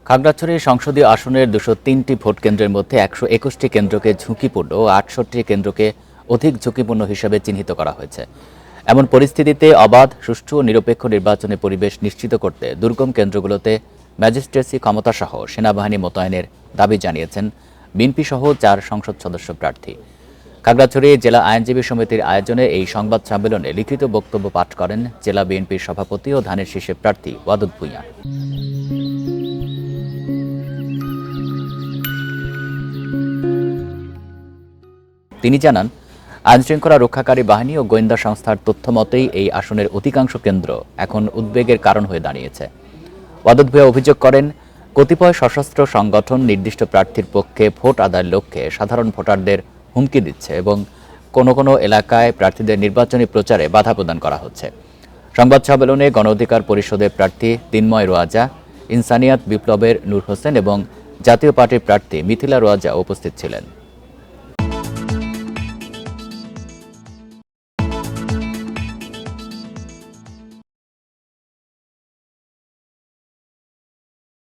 খাগড়াছড়ি সংসদীয় আসনের 203টি ভোট কেন্দ্রের মধ্যে 121টি কেন্দ্রকে ঝুঁকিপূর্ণ ও 68টি কেন্দ্রকে অধিক ঝুঁকিপূর্ণ হিসেবে চিহ্নিত করা হয়েছে। এমন পরিস্থিতিতে অবাধ, সুষ্ঠু ও নিরপেক্ষ নির্বাচনের পরিবেশ নিশ্চিত করতে দুর্গম কেন্দ্রগুলোতে ম্যাজিস্ট্রেসি ক্ষমতাসহ সেনাবাহিনী মোতায়েনের দাবি জানিয়েছেন বিএনপিসহ 4 সংসদ সদস্য প্রার্থী। খাগড়াছড়ি জেলা আইনজীবী সমিতির আয়োজনে এই সংবাদ সম্মেলনে লিখিত বক্তব্য পাঠ করেন জেলা বিএনপির সভাপতি ও ধানের শীষে প্রার্থী ওয়াদুদ ভূঁইয়া। তিনি জানান, আইনশৃঙ্খলা রক্ষাকারী বাহিনী ও গোয়েন্দা সংস্থার তথ্য মতেই এই আসনের অধিকাংশ কেন্দ্র এখন উদ্বেগের কারণ হয়ে দাঁড়িয়েছে। ওয়াদুদ ভূঁইয়া অভিযোগ করেন, কতিপয় সশস্ত্র সংগঠন নির্দিষ্ট প্রার্থীর পক্ষে ভোট আদায়ের লক্ষ্যে সাধারণ ভোটারদের হুমকি দিচ্ছে এবং কোনো কোনো এলাকায় প্রার্থীদের নির্বাচনী প্রচারে বাধা প্রদান করা হচ্ছে। সংবাদ সম্মেলনে গণ অধিকার পরিষদের প্রার্থী তিনময় রোয়াজা, ইনসানিয়াত বিপ্লবের নূর হোসেন এবং জাতীয় পার্টির প্রার্থী মিথিলা রোয়াজা উপস্থিত ছিলেন।